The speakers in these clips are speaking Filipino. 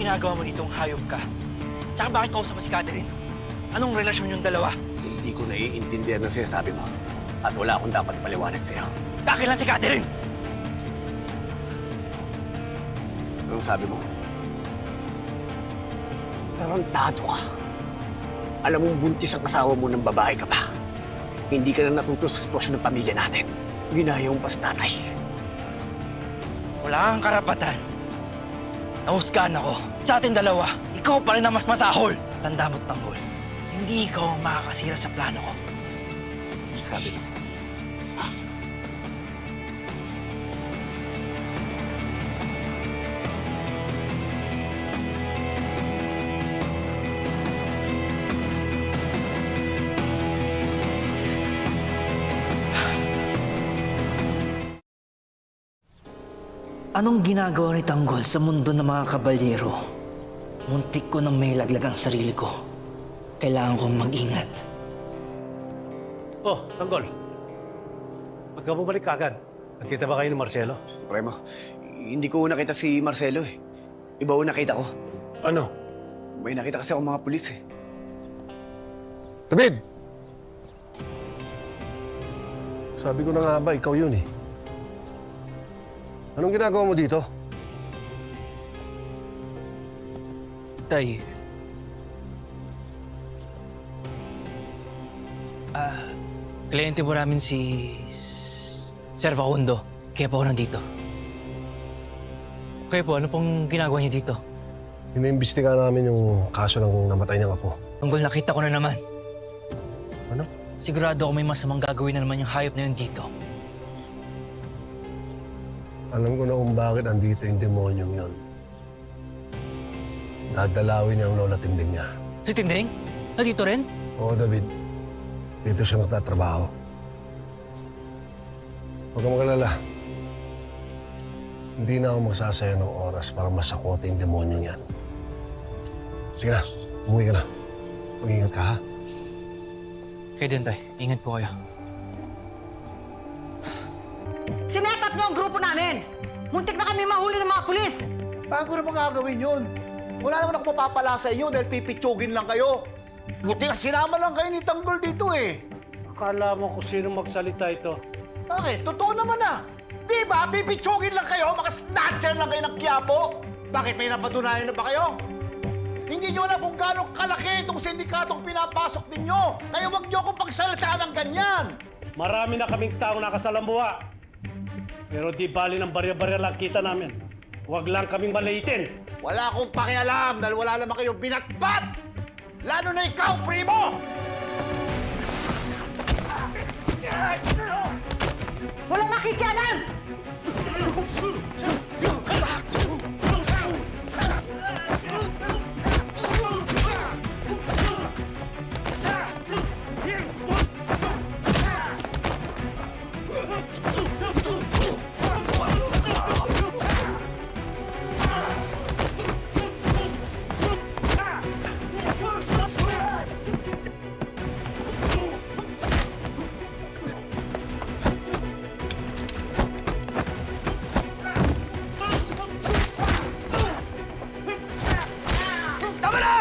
ginagawa mo ditong hayop ka? Tsaka bakit kausap mo si Catherine? Anong relasyon yung dalawa? Hindi ko naiintindihan ang sinasabi mo. At wala akong dapat paliwanag sa'yo. Bakit lang si Catherine? Anong sabi mo? Tarantado ka. Alam mong buntis ang asawa mo ng babae ka pa. Hindi ka na natuto sa sitwasyon ng pamilya natin. Ginaya mo pa sa tatay. Wala kang karapatan. Nahusgahan ako. Sa ating dalawa, ikaw pa rin ang mas masahol. Tanda mo't tanggol. Hindi ikaw ang makakasira sa plano ko. Sabi mo. Anong ginagawa ni Tanggol sa mundo ng mga kabalyero? Muntik ko nang may laglag ang sarili ko. Kailangan kong mag-ingat. Oh, Tanggol. Ba't ka bumalik agad? Nagkita ba kayo ni Marcelo? Supremo, hindi ko nakita si Marcelo eh. Iba ko nakita ko. Ano? May nakita kasi akong mga pulis eh. David! Sabi ko na nga ba, ikaw yun eh. Anong ginagawa mo dito? Tay. Kliyente mo namin si Sir Facundo. Kaya po ako nandito. Kaya po, ano pong ginagawa niyo dito? Iniimbestiga namin yung kaso ng namatay niyang apo. Tanggol, nakita ko na naman. Ano? Sigurado ako may masamang gagawin na naman yung hayop na yun dito. Alam ko na kung bakit andito yung demonyong yun. Dadalawin niya ang lola tinding niya. Si Tinding? Nandito rin? Oo, David. Dito siya magtatrabaho. Huwag kang mag-alala. Hindi na ako magsasaya ng oras para masakote yung demonyong yan. Sige na, umuwi ka na. Mag-ingat ka, ha? Kayo din, Tay. Ingat po kayo. Sinetat niyo ang grupo namin! Muntik na kami mahuli ng mga pulis! Bago na bang gagawin yun? Wala naman ako mapapala sa inyo dahil pipitsugin lang kayo. Buti ka sinama lang kayo ni Tanggol dito eh. Akala mo kung sino magsalita ito. Bakit? Totoo naman ah. Di ba? Pipitsugin lang kayo, makasnatcher lang kayo ng Quiapo. Bakit? May napatunayan na ba kayo? Hindi nyo alam kung gano'ng kalaki itong sindikatong pinapasok ninyo. Kaya huwag nyo akong pagsalitaan ng ganyan. Marami na kaming taong nakasalambuha. Pero di bali ng barya-barya lang kita namin. Huwag lang kaming malaitin. Wala akong pakialam dahil wala naman kayong binatbat! Lalo na ikaw, Primo! Walang nakikialam! Tama na!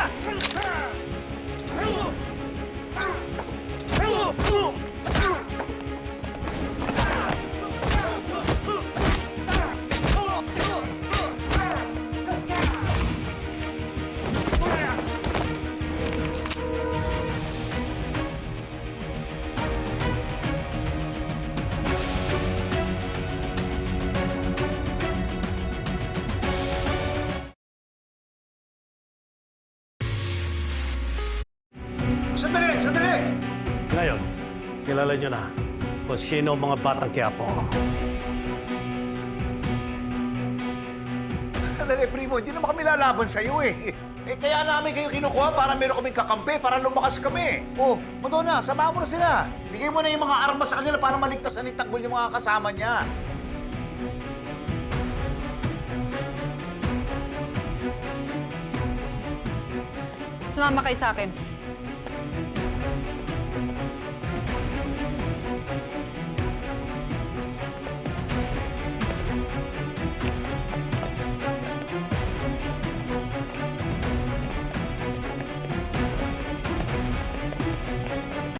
Sandali! Sandali! Ngayon, kilala nyo na kung sino ang mga batang Quiapo. Sandali, Primo. Hindi naman kami lalaban sa'yo eh. Eh, kaya namin kayo kinukuha para meron kaming kakampi, para lumakas kami. Oh, Madonna, samahan mo na sila. Bigay mo na yung mga armas sa kanila para maligtasan ni Tanggol yung mga kasama niya. Sumama kayo sa akin.